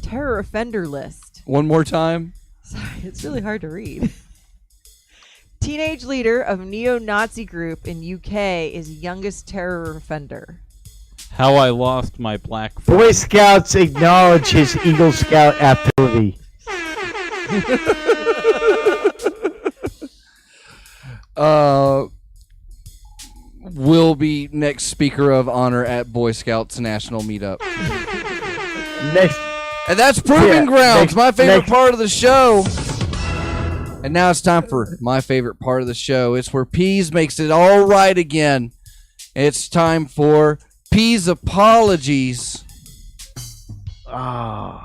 [SPEAKER 2] terror offender list.
[SPEAKER 1] One more time.
[SPEAKER 2] Sorry, it's really hard to read. Teenage leader of neo-Nazi group in UK is youngest terror offender.
[SPEAKER 3] How I lost my black friend.
[SPEAKER 4] Boy Scouts acknowledge his Eagle Scout ability.
[SPEAKER 1] Will be next speaker of honor at Boy Scouts National Meetup.
[SPEAKER 4] Next,
[SPEAKER 1] And that's Proving
[SPEAKER 4] Yeah,
[SPEAKER 1] Grounds,
[SPEAKER 4] next-
[SPEAKER 1] my favorite
[SPEAKER 4] next-
[SPEAKER 1] part of the show. And now it's time for my favorite part of the show. It's where Peas makes it all right again. It's time for Peas Apologies.
[SPEAKER 4] I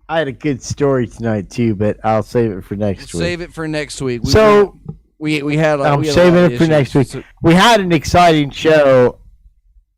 [SPEAKER 4] had a good story tonight too, but I'll save it for next week.
[SPEAKER 1] Save it for next week.
[SPEAKER 4] So
[SPEAKER 1] we had.
[SPEAKER 4] I'm
[SPEAKER 1] we had a
[SPEAKER 4] saving
[SPEAKER 1] lot of
[SPEAKER 4] it for next week.
[SPEAKER 1] issues.
[SPEAKER 4] We had an exciting show.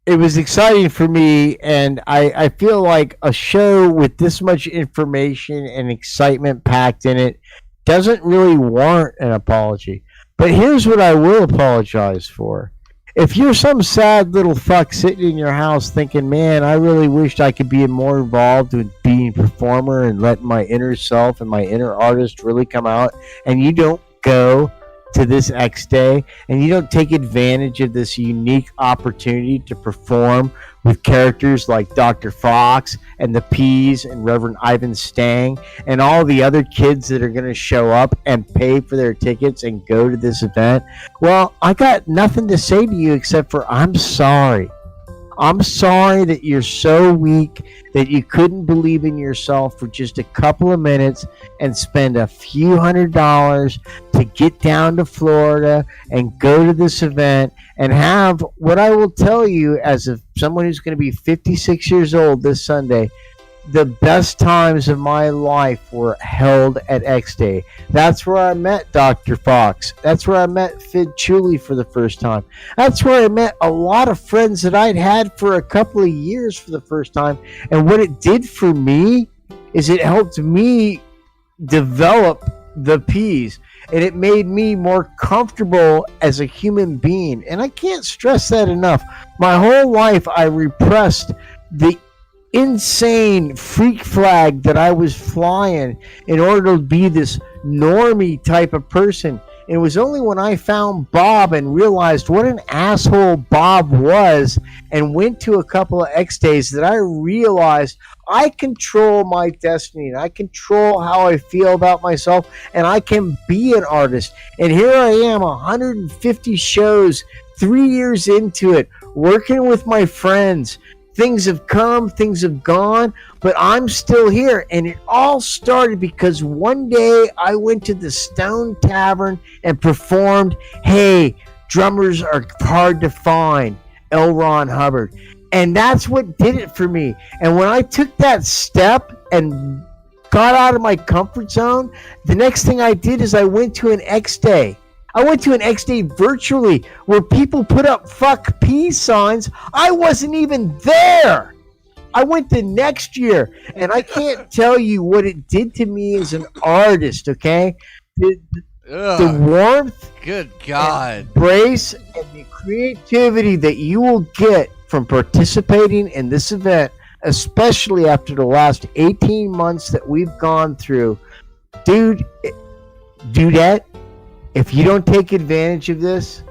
[SPEAKER 4] It was exciting for me, and I feel like a show with this much information and excitement packed in it doesn't really warrant an apology. But here's what I will apologize for. If you're some sad little fuck sitting in your house thinking, man, I really wished I could be more involved with being a performer and letting my inner self and my inner artist really come out, and you don't go to this X Day and you don't take advantage of this unique opportunity to perform with characters like Dr. Fox and the Peas and Reverend Ivan Stang and all the other kids that are going to show up and pay for their tickets and go to this event, well, I got nothing to say to you except for I'm sorry. I'm sorry that you're so weak that you couldn't believe in yourself for just a couple of minutes and spend a few $100s to get down to Florida and go to this event and have what I will tell you as someone who's going to be 56 years old this Sunday, the best times of my life were held at X Day. That's where I met Dr. Fox. That's where I met Fid Chuli for the first time. That's where I met a lot of friends that I'd had for a couple of years for the first time. And what it did for me is it helped me develop the Peas. And it made me more comfortable as a human being. And I can't stress that enough. My whole life I repressed the insane freak flag that I was flying in order to be this normie type of person. It was only when I found Bob and realized what an asshole Bob was and went to a couple of X Days that I realized I control my destiny and I control how I feel about myself and I can be an artist. And here I am, 150 shows, 3 years into it, working with my friends. Things have come, things have gone, but I'm still here. And it all started because one day I went to the Stone Tavern and performed, Hey, Drummers Are Hard to Find, L. Ron Hubbard. And that's what did it for me. And when I took that step and got out of my comfort zone, the next thing I did is I went to an X Day. I went to an X Day virtually where people put up fuck peace signs. I wasn't even there. I went the next year, and I can't tell you what it did to me as an artist, okay? The warmth,
[SPEAKER 1] Good God.
[SPEAKER 4] embrace, and the creativity that you will get from participating in this event, especially after the last 18 months that we've gone through. Dude, dudette, if you don't take advantage of this,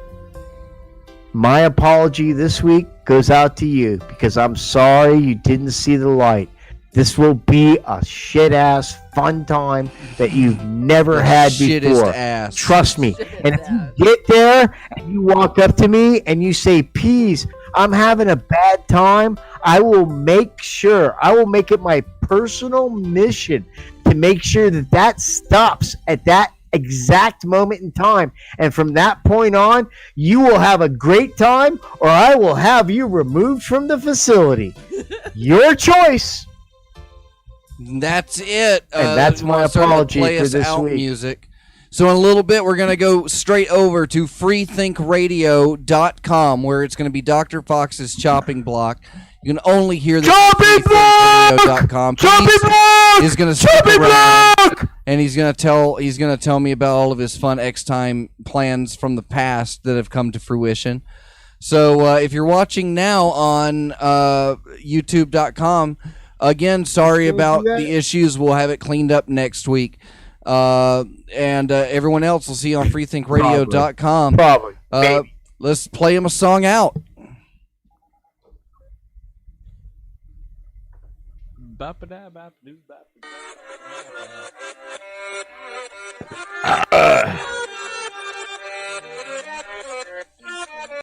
[SPEAKER 4] my apology this week goes out to you because I'm sorry you didn't see the light. This will be a shit-ass fun time that you've never had
[SPEAKER 1] Shittest
[SPEAKER 4] before.
[SPEAKER 1] ass.
[SPEAKER 4] Trust me. And if you get there and you walk up to me and you say, Pease, I'm having a bad time, I will make it my personal mission to make sure that that stops at that exact moment in time. And from that point on, you will have a great time or I will have you removed from the facility. Your choice.
[SPEAKER 1] That's it.
[SPEAKER 4] And that's
[SPEAKER 1] we
[SPEAKER 4] my
[SPEAKER 1] wanna start to
[SPEAKER 4] apology
[SPEAKER 1] play
[SPEAKER 4] for
[SPEAKER 1] us
[SPEAKER 4] this
[SPEAKER 1] out
[SPEAKER 4] week.
[SPEAKER 1] music. So in a little bit, we're going to go straight over to freethinkradio.com, where it's going to be Dr. Fox's chopping block. You can only hear this at freethinkradio.com. He's going to stick around, and he's going to tell me about all of his fun X-Time plans from the past that have come to fruition. So if you're watching now on youtube.com, again, sorry about the issues. We'll have it cleaned up next week. And everyone else will see you on freethinkradio.com.
[SPEAKER 4] Probably.
[SPEAKER 1] Let's play him a song out.
[SPEAKER 3] Bop-a-da, bop-a-doo, bop-a-da.